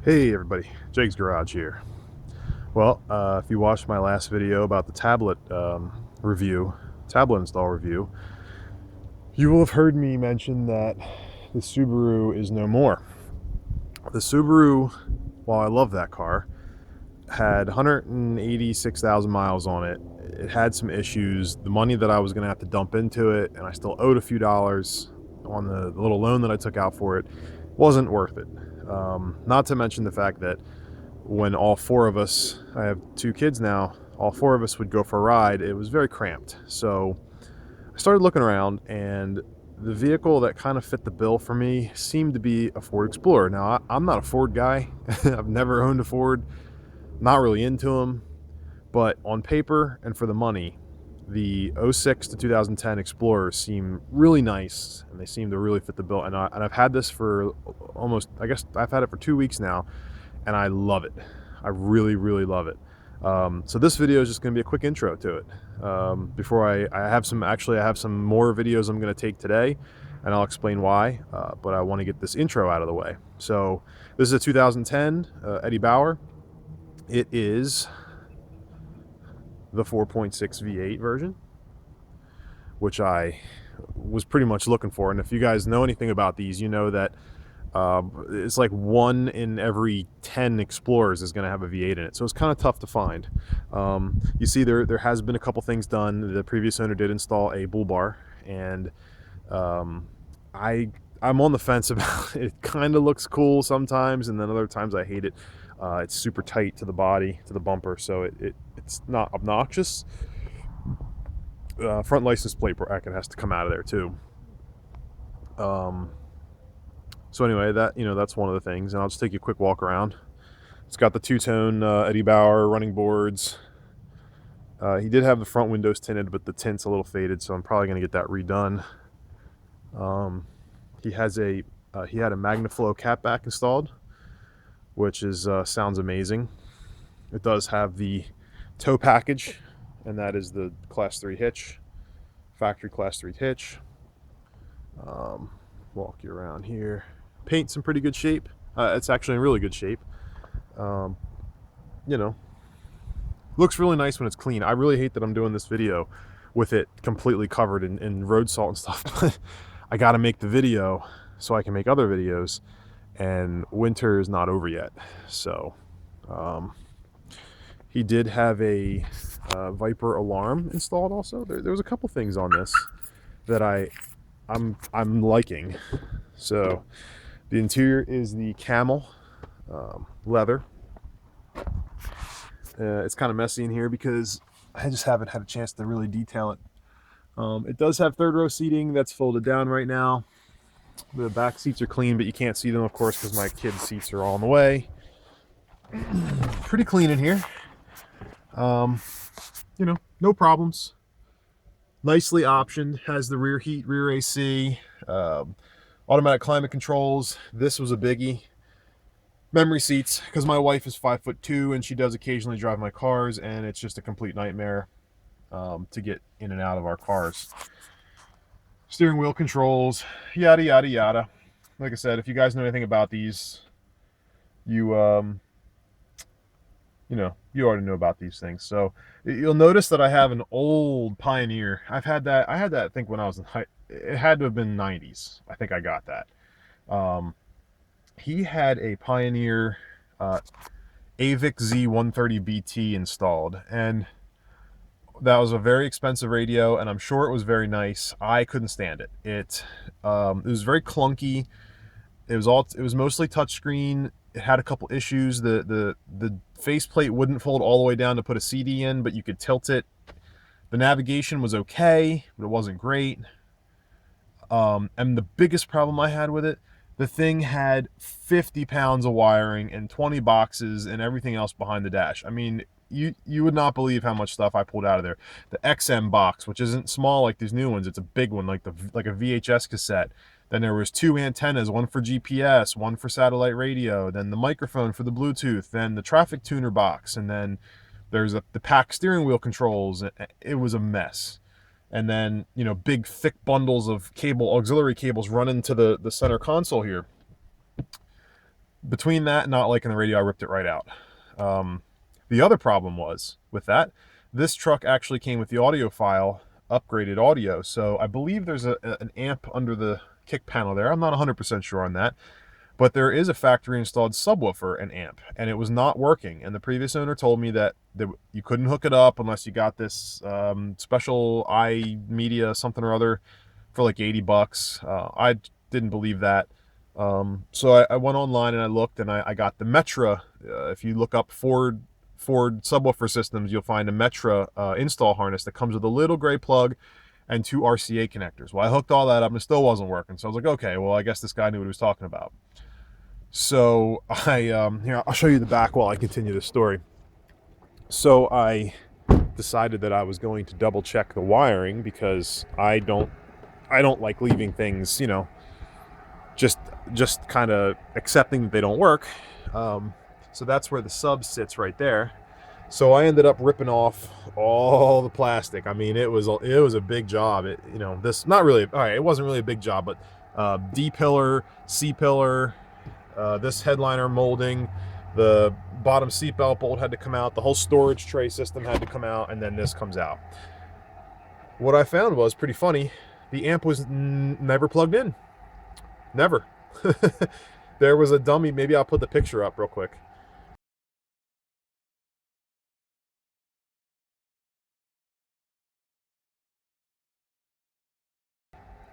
Hey everybody, Jake's Garage here. Well, if you watched my last video about the tablet tablet install review, you will have heard me mention that the Subaru is no more. The Subaru, while I love that car, had 186,000 miles on it. It had some issues. The money that I was going to have to dump into it, and I still owed a few dollars on the little loan that I took out for it, wasn't worth it. Not to mention the fact that when all four of us, I have two kids now, all four of us would go for a ride, it was very cramped. So I started looking around, and the vehicle that kind of fit the bill for me seemed to be a Ford Explorer. Now, I'm not a Ford guy. I've never owned a Ford, not really into them, but on paper and for the money, the '06 to 2010 Explorers seem really nice, and they seem to really fit the bill. And I've had this for almost, I guess I've had it for 2 weeks now, and I love it. I really, really love it. So this video is just going to be a quick intro to it. Before I have some, actually I have some more videos I'm going to take today, and I'll explain why, but I want to get this intro out of the way. So this is a 2010 Eddie Bauer. It is the 4.6 V8 version, which I was pretty much looking for. And if you guys know anything about these, you know that it's like 1 in every 10 Explorers is going to have a V8 in it, so it's kind of tough to find. You see, there has been a couple things done. The previous owner did install a bull bar, and I'm on the fence about it. It kind of looks cool sometimes, and then other times I hate it. It's super tight to the body, to the bumper, so it's not obnoxious. Front license plate bracket has to come out of there too. So anyway, that's one of the things, and I'll just take you a quick walk around. It's got the two-tone Eddie Bauer running boards. He did have the front windows tinted, but the tint's a little faded, so I'm probably going to get that redone. He had a MagnaFlow catback installed, which is sounds amazing. It does have the tow package, and that is the Class 3 hitch, factory Class 3 hitch. Walk you around here. Paint's in pretty good shape. It's actually in really good shape. You know, looks really nice when it's clean. I really hate that I'm doing this video with it completely covered in road salt and stuff, but I got to make the video so I can make other videos, and winter is not over yet. So he did have a Viper alarm installed also. There was a couple things on this that I'm liking. So the interior is the camel leather. It's kind of messy in here because I just haven't had a chance to really detail it. It does have third row seating that's folded down right now. The back seats are clean, but you can't see them, of course, because my kids' seats are all in the way. Pretty clean in here. No problems. Nicely optioned. Has the rear heat, rear AC, automatic climate controls. This was a biggie. Memory seats, because my wife is 5'2" and she does occasionally drive my cars, and it's just a complete nightmare to get in and out of our cars. Steering wheel controls, yada yada yada. Like I said, if you guys know anything about these, you you already know about these things. So you'll notice that I have an old Pioneer. I had that I think when I was in high, it had to have been 90s. I think I got that. He had a Pioneer AVIC Z130BT installed, and that was a very expensive radio, and I'm sure it was very nice. I couldn't stand it. It was very clunky. It was mostly touchscreen. It had a couple issues. The faceplate wouldn't fold all the way down to put a CD in, but you could tilt it. The navigation was okay, but it wasn't great. And the biggest problem I had with it, the thing had 50 pounds of wiring and 20 boxes and everything else behind the dash. I mean, you would not believe how much stuff I pulled out of there. The XM box, which isn't small like these new ones, it's a big one, like a VHS cassette. Then there was 2 antennas, one for GPS, one for satellite radio, then the microphone for the Bluetooth, then the traffic tuner box, and then there's the pack steering wheel controls. It was a mess. And then, big thick bundles of auxiliary cables run into the center console here. between that and not liking the radio, I ripped it right out. The other problem was with that, this truck actually came with the audiophile upgraded audio. So I believe there's an amp under the kick panel there. I'm not 100% sure on that. But there is a factory installed subwoofer and amp, and it was not working. And the previous owner told me that you couldn't hook it up unless you got this special iMedia something or other for like 80 bucks. I didn't believe that. So I went online and I looked, and I got the Metra. If you look up Ford subwoofer systems, you'll find a Metra install harness that comes with a little gray plug and 2 RCA connectors. Well, I hooked all that up and it still wasn't working. So I was like, okay, well, I guess this guy knew what he was talking about. So here, I'll show you the back while I continue the story. So I decided that I was going to double check the wiring because I don't like leaving things, you know, just kind of accepting that they don't work. So that's where the sub sits right there. So I ended up ripping off all the plastic. I mean, it was a big job. You know, this not really. All right, it wasn't really a big job, but D pillar, C pillar, this headliner molding, the bottom seatbelt bolt had to come out. The whole storage tray system had to come out, and then this comes out. What I found was pretty funny. The amp was never plugged in. Never. There was a dummy. Maybe I'll put the picture up real quick.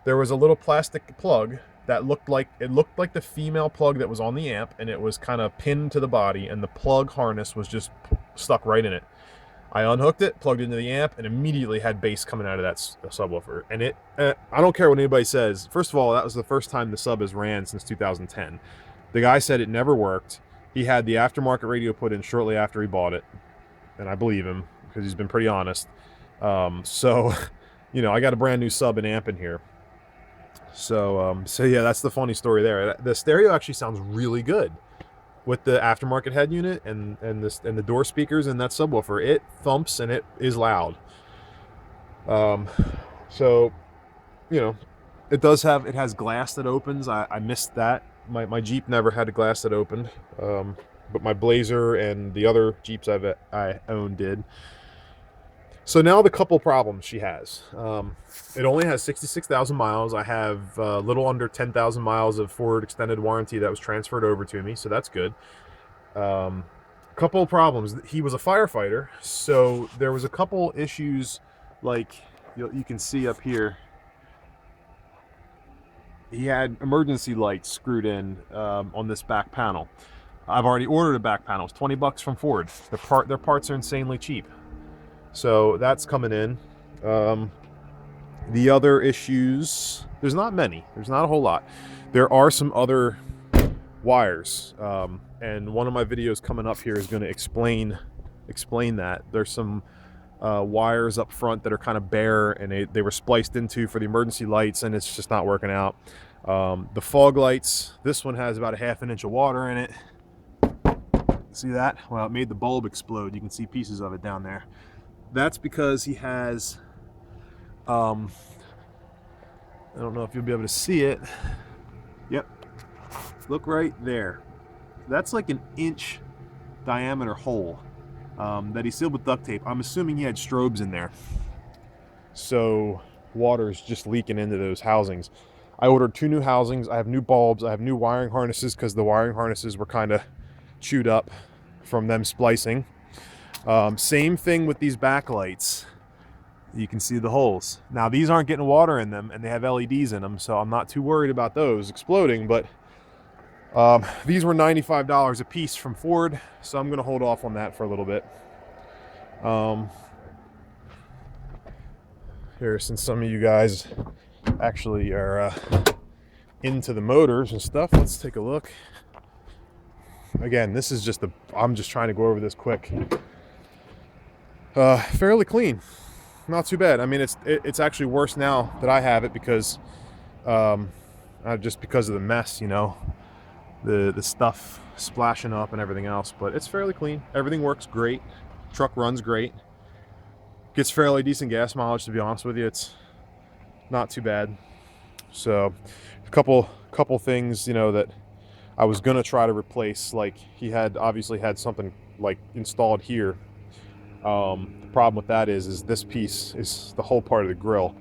There was a little plastic plug that looked like the female plug that was on the amp, and it was kind of pinned to the body, and the plug harness was just stuck right in it. I unhooked it, plugged it into the amp, and immediately had bass coming out of that subwoofer. And it, I don't care what anybody says. First of all, that was the first time the sub has ran since 2010. The guy said it never worked. He had the aftermarket radio put in shortly after he bought it, and I believe him because he's been pretty honest. So, you know, I got a brand new sub and amp in here. So yeah, that's the funny story there. The stereo actually sounds really good with the aftermarket head unit and the door speakers and that subwoofer. It thumps and it is loud. So, you know, it has glass that opens. I missed that. My Jeep never had a glass that opened, but my Blazer and the other Jeeps I own did. So now the couple problems she has. It only has 66,000 miles. I have a little under 10,000 miles of Ford extended warranty that was transferred over to me, so that's good. Couple of problems. He was a firefighter, so there was a couple issues, like you can see up here. He had emergency lights screwed in on this back panel. I've already ordered a back panel. It's 20 bucks from Ford. Their parts are insanely cheap. So that's coming in. The other issues, there's not many. There's not a whole lot. There are some other wires, and one of my videos coming up here is going to explain that. There's some wires up front that are kind of bare, and they were spliced into for the emergency lights, and it's just not working out. The fog lights, this one has about a ½ inch of water in it. See that? Well, it made the bulb explode. You can see pieces of it down there. That's because he has, I don't know if you'll be able to see it. Yep. Look right there. That's like an inch diameter hole that he sealed with duct tape. I'm assuming he had strobes in there. So water's just leaking into those housings. I ordered 2 new housings. I have new bulbs. I have new wiring harnesses because the wiring harnesses were kind of chewed up from them splicing. Same thing with these backlights. You can see the holes. Now these aren't getting water in them, and they have LEDs in them, so I'm not too worried about those exploding, but these were $95 a piece from Ford, so I'm going to hold off on that for a little bit. Here, since some of you guys actually are into the motors and stuff, let's take a look. Again, this is just I'm just trying to go over this quick. Fairly clean, not too bad. I mean, it's actually worse now that I have it because just because of the mess, you know, the stuff splashing up and everything else. But it's fairly clean. Everything works great. Truck runs great. Gets fairly decent gas mileage, to be honest with you. It's not too bad. So a couple things, you know, that I was gonna try to replace, like, he had obviously had something like installed here. The problem with that is this piece is the whole part of the grill,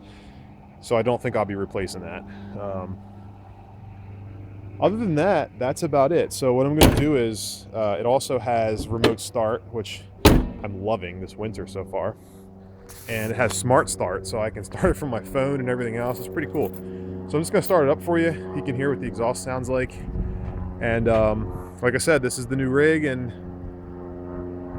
so I don't think I'll be replacing that. Other than that, that's about it. So what I'm going to do is, it also has remote start, which I'm loving this winter so far. And it has smart start, so I can start it from my phone and everything else. It's pretty cool. So I'm just going to start it up for you. You can hear what the exhaust sounds like. And like I said, this is the new rig, and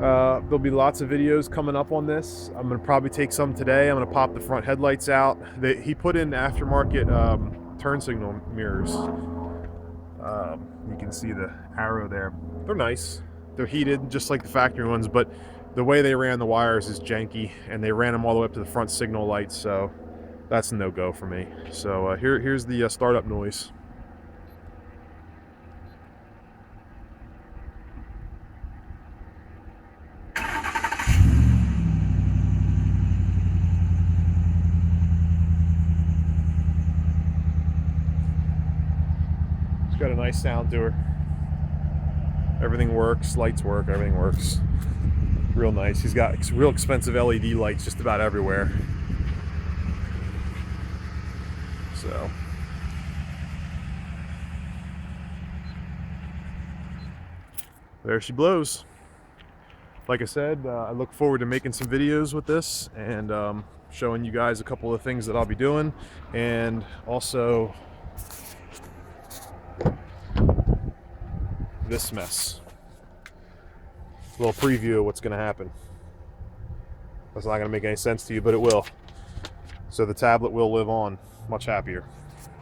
there'll be lots of videos coming up on this. I'm going to probably take some today. I'm going to pop the front headlights out. He put in aftermarket turn signal mirrors. You can see the arrow there. They're nice. They're heated just like the factory ones, but the way they ran the wires is janky, and they ran them all the way up to the front signal lights, so that's a no-go for me. So here's the startup noise. It's got a nice sound to her. Everything works, lights work, everything works. Real nice. He's got real expensive LED lights just about everywhere. So there she blows. Like I said, I look forward to making some videos with this and showing you guys a couple of things that I'll be doing, and also this mess. A little preview of what's going to happen. That's not going to make any sense to you, but it will. So the tablet will live on much happier.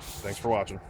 Thanks for watching.